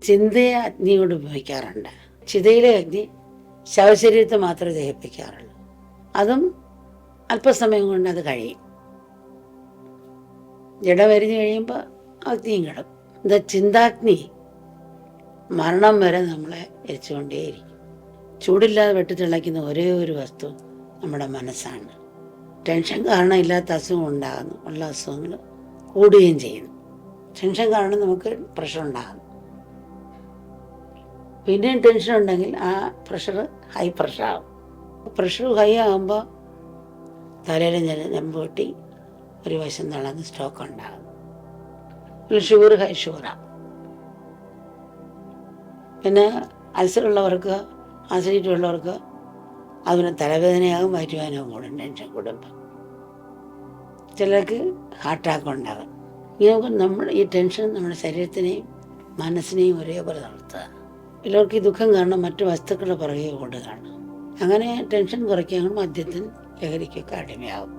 ചിന്തയെ അഗ്നിയോട് ഉപയോഗിക്കാറുണ്ട്. ചിതയിലെ അഗ്നി ശവശരീരത്തെ മാത്രമേ ദഹിപ്പിക്കാറുള്ളൂ. അതും അല്പസമയം കൊണ്ട് അത് കഴിയും. ജഡ വരിഞ്ഞു കഴിയുമ്പോൾ അഗ്നിയും കിടും. ഇത് ചിന്താഗ്നി മരണം വരെ നമ്മളെ എരിച്ചുകൊണ്ടേയിരിക്കും. ചൂടില്ലാതെ വെട്ടിത്തിളയ്ക്കുന്ന ഒരേ ഒരു വസ്തു നമ്മുടെ മനസ്സാണ്. ടെൻഷൻ കാരണം ഇല്ലാത്ത അസുഖം ഉണ്ടാകുന്നു, ഉള്ള അസുഖങ്ങൾ കൂടുകയും ചെയ്യുന്നു. ടെൻഷൻ കാരണം നമുക്ക് പ്രഷർ ഉണ്ടാകുന്നു. പിന്നെയും ടെൻഷൻ ഉണ്ടെങ്കിൽ ആ പ്രഷർ ഹൈ പ്രഷറാകും. പ്രഷർ ഹൈ ആകുമ്പോൾ തലയിലെ ഞരമ്പ് പൊട്ടി ഒരു വശം തളർന്ന് സ്ട്രോക്ക് ഉണ്ടാകും. ഷുഗർ ഹൈ ഷുഗറാകും. പിന്നെ അൾസറുള്ളവർക്ക്, ആസിഡിറ്റി ഉള്ളവർക്ക് അതിന് തലവേദനയാകും, വയറ്റുവേദനയാകും കൂടും. ടെൻഷൻ കൂടുമ്പോൾ ചിലർക്ക് ഹാർട്ട് അറ്റാക്ക് ഉണ്ടാകും. ഇങ്ങനെ നമ്മൾ ഈ ടെൻഷൻ നമ്മുടെ ശരീരത്തിനെയും മനസ്സിനെയും ഒരേപോലെ നടത്തുക. ചിലർക്ക് ഈ ദുഃഖം കാരണം മറ്റു വസ്തുക്കളുടെ പുറകെ ഓടുകയാണ്. അങ്ങനെ ടെൻഷൻ കുറയ്ക്കാൻ മദ്യത്തിന്, ലഹരിക്കൊക്കെ അടിമയാകും.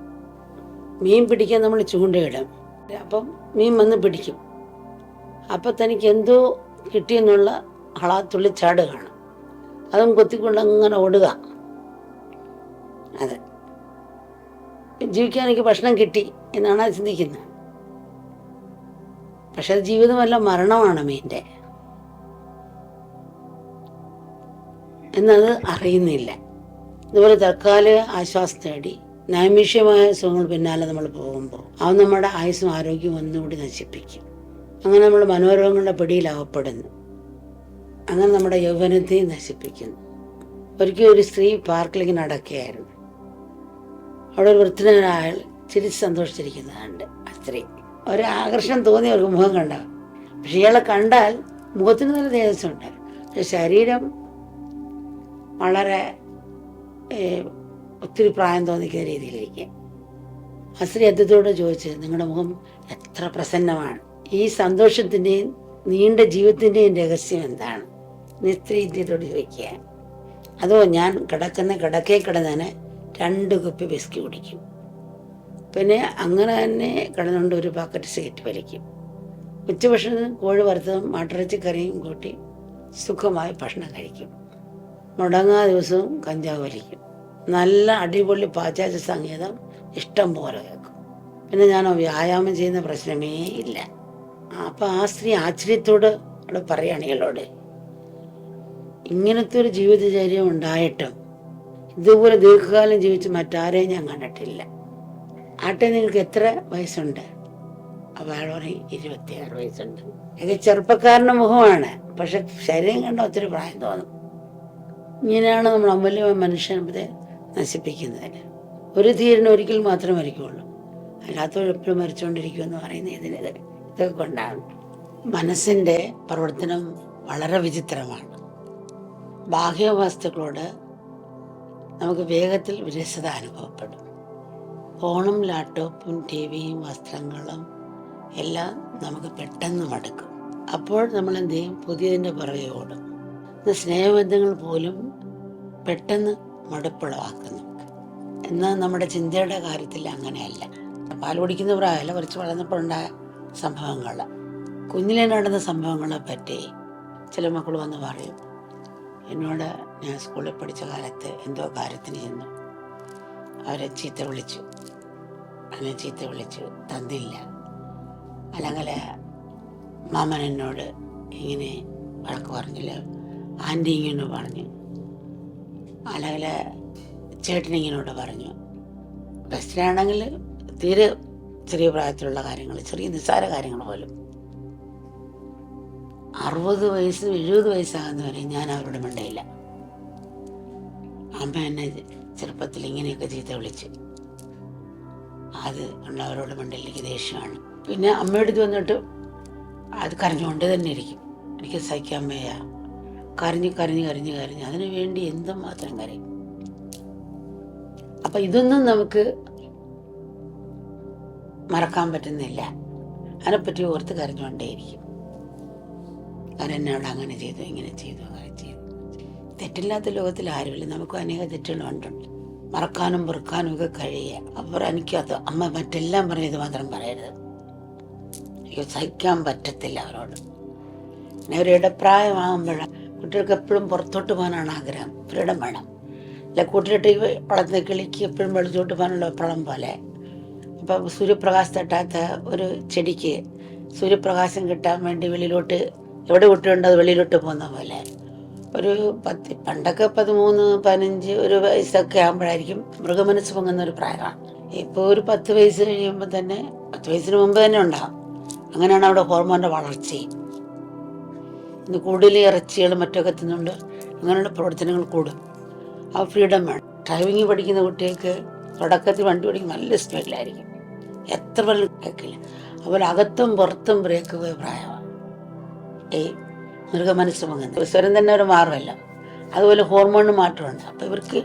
മീൻ പിടിക്കാൻ നമ്മൾ ചൂണ്ടയിടും. അപ്പം മീൻ വന്ന് പിടിക്കും. അപ്പം തനിക്ക് എന്തോ കിട്ടിയെന്നുള്ള ഹളാത്തുള്ളി ചാടുകയാണ്. അതും കൊത്തിക്കൊണ്ട് അങ്ങനെ ഓടുക. അതെ, ജീവിക്കാൻ എനിക്ക് ഭക്ഷണം കിട്ടി എന്നാണ് അത് ചിന്തിക്കുന്നത്. പക്ഷെ അത് ജീവിതമല്ല, മരണമാണ് മീൻ്റെ എന്നത് അറിയുന്നില്ല. ഇതുപോലെ തൽക്കാലിക ആശ്വാസം തേടി നൈമിഷ്യമായ സുഖങ്ങൾ പിന്നാലെ നമ്മൾ പോകുമ്പോൾ അത് നമ്മുടെ ആയുസ്സും ആരോഗ്യവും ഒന്നുകൂടി നശിപ്പിക്കും. അങ്ങനെ നമ്മൾ മനോരോഗങ്ങളുടെ പിടിയിലാവപ്പെടുന്നു. അങ്ങനെ നമ്മുടെ യൗവനത്തെയും നശിപ്പിക്കുന്നു. ഒരിക്കലും ഒരു സ്ത്രീ പാർക്കിലേക്ക് നടക്കുകയായിരുന്നു. അവിടെ ഒരു വൃദ്ധനായ ചിരിച്ച് സന്തോഷിച്ചിരിക്കുന്നതുണ്ട്. ആ സ്ത്രീ ഒരാകർഷണം തോന്നി അവർക്ക് മുഖം കണ്ടാൽ. പക്ഷെ ഇയാളെ കണ്ടാൽ മുഖത്തിന് നല്ല തേജസ്സുണ്ട്, പക്ഷെ ശരീരം വളരെ ഒത്തിരി പ്രായം തോന്നിക്കുന്ന രീതിയിലിരിക്കുക. ആ സ്ത്രീ അദ്ദേഹത്തോട് ചോദിച്ചത്, നിങ്ങളുടെ മുഖം എത്ര പ്രസന്നമാണ്, ഈ സന്തോഷത്തിൻ്റെയും നീണ്ട ജീവിതത്തിൻ്റെയും രഹസ്യം എന്താണ്? സ്ത്രീ ഇദ്ദേഹത്തോട് ചോദിക്കുക. അതോ ഞാൻ കിടക്കുന്ന കിടക്കേ കിടന്നതിന് 2 കുപ്പി വിസ്കി കുടിക്കും, പിന്നെ അങ്ങനെ തന്നെ കിടന്നുകൊണ്ട് ഒരു പാക്കറ്റ് സിഗരറ്റ് വലിക്കും, ഉച്ചഭക്ഷണത്തിന് കോഴി വറുത്തതും മാട്ടിറച്ചി കറിയും കൂട്ടി സുഖമായി ഭക്ഷണം കഴിക്കും, മുടങ്ങാ ദിവസവും കഞ്ചാവ് വലിക്കും, നല്ല അടിപൊളി പാശ്ചാത്യ സംഗീതം ഇഷ്ടം പോലെ കേൾക്കും, പിന്നെ ഞാൻ വ്യായാമം ചെയ്യുന്ന പ്രശ്നമേ ഇല്ല. അപ്പം ആ സ്ത്രീ ആശ്ചര്യത്തോട് അവിടെ പറയുകയാണ് ഇയാളോട്, ഇങ്ങനത്തെ ഒരു ജീവിതചര്യം ഉണ്ടായിട്ടും ഇതുപോലെ ദീർഘകാലം ജീവിച്ച് മറ്റാരെയും ഞാൻ കണ്ടിട്ടില്ല. ആട്ടെ, നിങ്ങൾക്ക് എത്ര വയസ്സുണ്ട്? അപ്പോൾ അയാൾ പറയും 26 വയസ്സുണ്ട്. എനിക്ക് ചെറുപ്പക്കാരൻ്റെ മുഖമാണ്, പക്ഷെ ശരീരം കണ്ട ഒത്തിരി പ്രായം തോന്നും. ഇങ്ങനെയാണ് നമ്മൾ അമൂല്യമായ മനുഷ്യനെ നശിപ്പിക്കുന്നതിന്. ഒരു ധീരന് ഒരിക്കൽ മാത്രമേ മരിക്കുകയുള്ളൂ, അല്ലാത്തവരെപ്പോഴും മരിച്ചുകൊണ്ടിരിക്കുമെന്ന് പറയുന്നത് ഇതിനെതിരെ ഇതൊക്കെ കൊണ്ടാണ്. മനസ്സിൻ്റെ പ്രവർത്തനം വളരെ വിചിത്രമാണ്. ബാഹ്യവസ്തുക്കളോട് നമുക്ക് വേഗത്തിൽ വിരസത അനുഭവപ്പെടും. ഫോണും ലാപ്ടോപ്പും ടിവിയും വസ്ത്രങ്ങളും എല്ലാം നമുക്ക് പെട്ടെന്ന് മടുക്കും. അപ്പോൾ നമ്മൾ എന്ത് ചെയ്യും? പുതിയതിൻ്റെ പുറകെ ഓടും. സ്നേഹബന്ധങ്ങൾ പോലും പെട്ടെന്ന് മടുപ്പുളവാക്കുന്നു. എന്നാൽ നമ്മുടെ ചിന്തയുടെ കാര്യത്തിൽ അങ്ങനെയല്ല. പാൽ കുടിക്കുന്ന പ്രായമല്ല, കുറച്ച് വളർന്നപ്പോഴുണ്ടായ സംഭവങ്ങൾ, കുഞ്ഞിലെ നടന്ന സംഭവങ്ങളെ പറ്റി ചില മക്കൾ വന്ന് പറയും, എന്നോട് ഞാൻ സ്കൂളിൽ പഠിച്ച കാലത്ത് എന്തോ കാര്യത്തിന് ചെന്നു, അവരെ ചീത്ത വിളിച്ചു, അങ്ങനെ ചീത്ത വിളിച്ചു തന്നില്ല, അല്ലെങ്കിൽ മാമൻ എന്നോട് ഇങ്ങനെ വഴക്ക് പറഞ്ഞില്ല, ആൻറ്റി ഇങ്ങനെ പറഞ്ഞു, അല്ലെങ്കിൽ ചേട്ടനിങ്ങനോട് പറഞ്ഞു. ബസ്സിലാണെങ്കിൽ തീരെ ചെറിയ പ്രായത്തിലുള്ള കാര്യങ്ങൾ, ചെറിയ നിസ്സാര കാര്യങ്ങൾ പോലും 60 വയസ്സ് 70 വയസ്സാകുന്നവരെ ഞാൻ അവരോട് മിണ്ടയില്ല. അമ്മ എന്നെ ചെറുപ്പത്തിൽ ഇങ്ങനെയൊക്കെ ചീത്ത വിളിച്ചു, അത് ഉള്ളവരോട് മിണ്ടയിലേക്ക് ദേഷ്യമാണ്. പിന്നെ അമ്മയുടെ അടുത്ത് വന്നിട്ട് അത് കരഞ്ഞുകൊണ്ട് തന്നെ ഇരിക്കും. എനിക്ക് സഹിക്കാൻ വയ്യ, കരഞ്ഞ് കരഞ്ഞ് കരഞ്ഞ് കരഞ്ഞ് അതിനു വേണ്ടി എന്തും മാത്രം കരയും. അപ്പം ഇതൊന്നും നമുക്ക് മറക്കാൻ പറ്റുന്നില്ല. അതിനെപ്പറ്റി ഓർത്ത് കരഞ്ഞുകൊണ്ടേയിരിക്കും. കാരണം എന്നോട് അങ്ങനെ ചെയ്തു, ഇങ്ങനെ ചെയ്തു, അങ്ങനെ ചെയ്തു. തെറ്റില്ലാത്ത ലോകത്തിൽ ആരുമില്ല. നമുക്ക് അനേക തെറ്റുകൾ കണ്ടുണ്ട്. മറക്കാനും പൊറുക്കാനും ഒക്കെ കഴിയുക. അപ്പോൾ എനിക്കത് അമ്മ മറ്റെല്ലാം പറഞ്ഞത് മാത്രം പറയരുത്, എനിക്ക് സഹിക്കാൻ പറ്റത്തില്ല അവരോട്. പിന്നെ ഒരു ഇടപ്രായമാകുമ്പോഴാണ് കുട്ടികൾക്ക് എപ്പോഴും പുറത്തോട്ട് പോകാനാണ് ആഗ്രഹം, ഫ്രീഡം വേണം. അല്ല കൂട്ടിലിട്ട് വളർത്തുന്ന കിളിക്ക് എപ്പോഴും വെളിച്ചോട്ട് പോകാനുള്ള വെപ്പളം പോലെ. അപ്പം സൂര്യപ്രകാശം തട്ടാത്ത ഒരു ചെടിക്ക് സൂര്യപ്രകാശം കിട്ടാൻ വേണ്ടി വെളിയിലോട്ട് എവിടെ കുട്ടിയുണ്ടോ അത് വെളിയിലോട്ട് പോകുന്ന പോലെ. ഒരു പണ്ടൊക്കെ 13, 15 ഒരു വയസ്സൊക്കെ ആകുമ്പോഴായിരിക്കും മൃഗമനസ്സ് പൊങ്ങുന്ന ഒരു പ്രായമാണ്. ഇപ്പോൾ ഒരു 10 വയസ്സ് കഴിയുമ്പോൾ തന്നെ, 10 വയസ്സിന് മുമ്പ് തന്നെ ഉണ്ടാകും. അങ്ങനെയാണ് അവിടെ ഹോർമോണിൻ്റെ വളർച്ചയും. ഇന്ന് കൂടുതൽ ഇറച്ചികളും മറ്റൊക്കെ തിന്നുകൊണ്ട് അങ്ങനെയുള്ള പ്രവർത്തനങ്ങൾ കൂടും. ആ ഫ്രീഡം വേണം. ഡ്രൈവിങ് പഠിക്കുന്ന കുട്ടികൾക്ക് തുടക്കത്തിൽ വണ്ടി പഠിക്കുമ്പോൾ നല്ല സ്പീഡിലായിരിക്കും, എത്ര വെള്ളം കേൾക്കില്ല. അതുപോലെ അകത്തും പുറത്തും ബ്രേക്ക് പോയ പ്രായമാണ് ഈ മൃഗമനസ്സ് പൊങ്ങുന്നത്. സ്വരം തന്നെ ഒരു മാറുമല്ലോ. അതുപോലെ ഹോർമോണിന് മാറ്റമുണ്ട്. അപ്പോൾ ഇവർക്ക്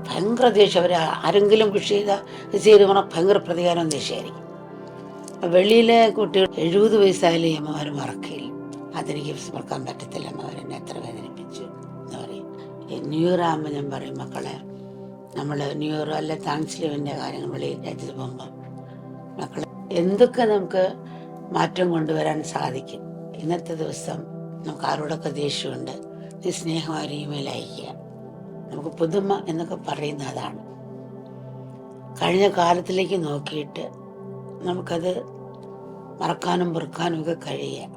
ഭയങ്കര ദേഷ്യം. അവർ ആരെങ്കിലും കൃഷി ചെയ്താൽ ചെയ്ത് പറഞ്ഞാൽ ഭയങ്കര പ്രതികാരം ദേഷ്യമായിരിക്കും. വെളിയിലെ കുട്ടികൾ 70 വയസ്സായാലും ഈ അമ്മമാർ മറക്കില്ല. അതെനിക്ക് മറക്കാൻ പറ്റത്തില്ല, അമ്മമാരെന്നെ എത്ര വേദനിപ്പിച്ചു എന്ന് പറയും. ഈ ന്യൂ ഇയർ ആകുമ്പോൾ ഞാൻ പറയും, മക്കളെ നമ്മൾ ന്യൂ ഇയർ അല്ല താങ്ക്സ് ഗിവിങ്ങിൻ്റെ കാര്യങ്ങൾ വെളിയിൽ രാജ്യത്ത് പോകുമ്പോൾ മക്കളെ എന്തൊക്കെ നമുക്ക് മാറ്റം കൊണ്ടുവരാൻ സാധിക്കും. ഇന്നത്തെ ദിവസം നമുക്ക് ആരോടൊക്കെ ദേഷ്യമുണ്ട്, നീ സ്നേഹമായ ഇമെയിൽ അയക്കുക. നമുക്ക് പുതുമ എന്നൊക്കെ പറയുന്ന അതാണ്. കഴിഞ്ഞ കാലത്തിലേക്ക് നോക്കിയിട്ട് നമുക്കത് മറക്കാനും പൊറുക്കാനും ഒക്കെ കഴിയുക.